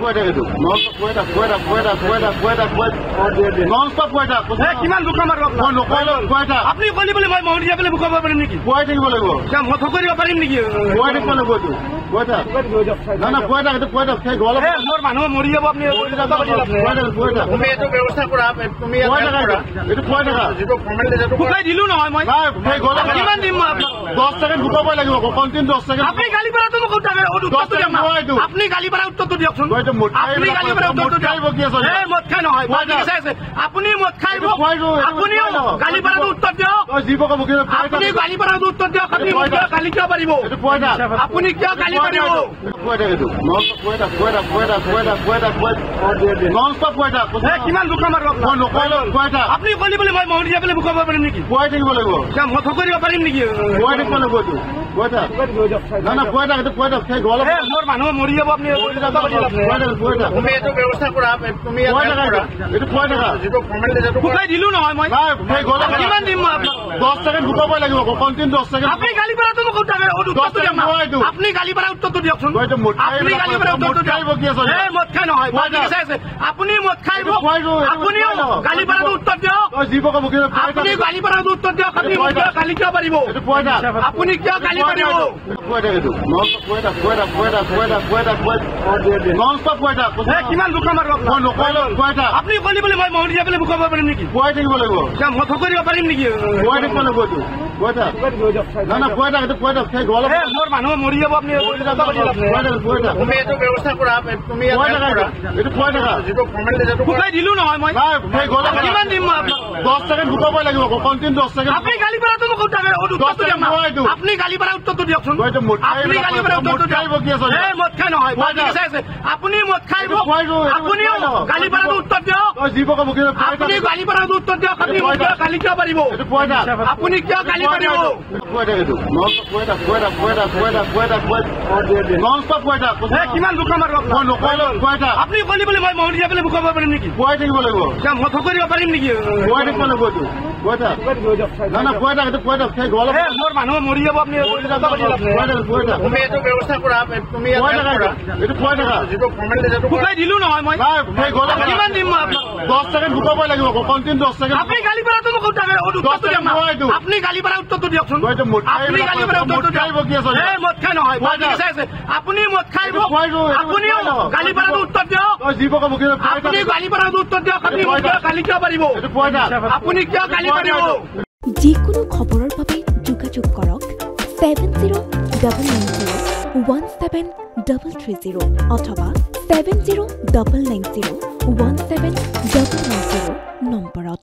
কৈ থাকে তো নন ষ্টপ কৈ থাকে কিমান বুকা মাৰিব মই নকৰিলো কৈ থাক আপুনি কলি বুলি মই মৰি যাবলৈ বুকাব পাৰিম নেকি কৈ থাকিব লাগিব মই কৰিব পাৰিম নেকি কৈ থাকিব লাগিব তো কৈ থাক না কৈ থাক এইটো কৈ থাক সেই গল মোৰ মানুহ মৰি যাব আপুনি কৈ থাক তুমি এইটো ব্যৱস্থা কৰা তুমি কৈ থাক এইটো কৈ থাক যিটো ফৰ্মেলিটি বুকাই দিলো নহয় মই সেই গল কিমান দিম মই 10 সেকেন্ড বুকাব লাগিব কন্টিনিউ 10 সেকেন্ড আপুনি গালি পাৰাটো মোক উত্তৰটো দিয়ক আপুনি গালি পাৰা উত্তৰটো দিয়কচোন আপুনি গালি পাৰা উত্তৰটো দিয়ক মদ খাই নহয় আপুনি মদ খাই আপুনিও গালি পাৰাটো উত্তৰ দিয়ক আপুনি গালি পাৰাটো উত্তৰ দিয়ক আপুনি গালি কিয় পাৰিব আপুনি কিয় গালি পাৰিব কিমান বুকা মাৰিব মই নকৰিলো কৈ থাক আপুনি কলি বুলি মই মৰি যাবলৈ বুকাব পাৰিম নেকি কৈ থাকিব লাগিব মই কৰিব পাৰিম নেকি কৈ থাকিব লাগিব তো কৈ থাক না কৈ থাক এইটো কৈ থাক সেই গল মোৰ মানুহ মৰি যাব আপুনি কৈ থাক তুমি এইটো ব্যৱস্থা কৰা তুমি এইটো কৈ থাক যিটো ফৰ্মেলিটি বুকাই দিলো নহয় মই সেই গল কিমান দিম মই 10 সেকেন্ড বুকাব লাগিব কন্টিনিউ 10 সেকেন্ড আপুনি গালি পাৰাটো মোক উত্তৰটো দিয়ক আপুনি গালি পাৰা উত্তৰটো দিয়কচোন আপুনি গালি পাৰা উত্তৰটো দিয়ক মদ খাই নহয় আপুনি মদ খাই আপুনিও গালি পাৰাটো উত্তৰ দিয়ক আপুনি গালি পাৰাটো উত্তৰ দিয়ক আপুনি গালি কিয় পাৰিব আপুনি কিয় গালি পাৰিব নন ষ্টপ কৈ থাক কিমান বুকা মাৰিব মই নকৰিলো কৈ থাক আপুনি কলি বুলি মই মৰি যাবলৈ বুকাব পাৰিম নেকি কৈ থাকিব লাগিব মই কৰিব পাৰিম নেকি কৈ থাকিব লাগিব তো কৈ থাক না কৈ থাক এইটো কৈ থাক সেই গল মোৰ মানুহ মৰি যাব আপুনি কৈ থাক তুমি এইটো ব্যৱস্থা কৰা তুমি কৈ থাক এইটো কৈ থাক যিটো ফৰ্মেলিটি বুকাই দিলো নহয় মই সেই গল কিমান দিম মই 10 সেকেন্ড বুকাব লাগিব কন্টিনিউ 10 সেকেন্ড আপুনি গালি পাৰাটো মোক উত্তৰটো দিয়ক আপুনি গালি পাৰা উত্তৰটো দিয়কচোন আপুনি গালি পাৰা উত্তৰটো দিয়ক মদ খাই নহয় আপুনি মদ খাই আপুনিও গালি পাৰাটো উত্তৰ দিয়ক আপুনি গালি পাৰাটো উত্তৰ দিয়ক আপুনি গালি কিয় পাৰিব আপুনি কিয় গালি পাৰিব নন ষ্টপ কৈ থাক কিমান বুকা মাৰিব মই নকৰিলো কৈ থাক আপুনি কলি বুলি মই মৰি যাবলৈ বুকাব পাৰিম নেকি কৈ থাকিব লাগিব মই কৰিব পাৰিম নেকি কৈ থাকিব লাগিব তো কৈ থাক না কৈ থাক এইটো কৈ থাক সেই গল মোৰ মানুহ মৰি যাব আপুনি কৈ থাক তুমি এইটো ব্যৱস্থা কৰা তুমি এইটো কৈ থাক যিটো ফৰ্মেলিটি বুকাই দিলো নহয় মই সেই গল কিমান দিম মই 10 সেকেন্ড বুকাব লাগিব কন্টিনিউ 10 সেকেন্ড আপুনি গালি পাৰাটো মোক উত্তৰটো দিয়ক আপুনি গালি পাৰা উত্তৰটো দিয়কচোন আপুনি গালি পাৰা উত্তৰটো দিয়ক মদ খাই নহয় আপুনি মদ খাই আপুনিও গালি পাৰাটো উত্তৰ দিয়ক আপুনি গালি পাৰাটো উত্তৰ দিয়ক আপুনি গালি কিয় পাৰিব আপুনি কিয় গালি পাৰিব যিকোনো খবৰৰ বাবে যোগাযোগ কৰক 7099017330 অথবা 7099017390 নম্বৰত।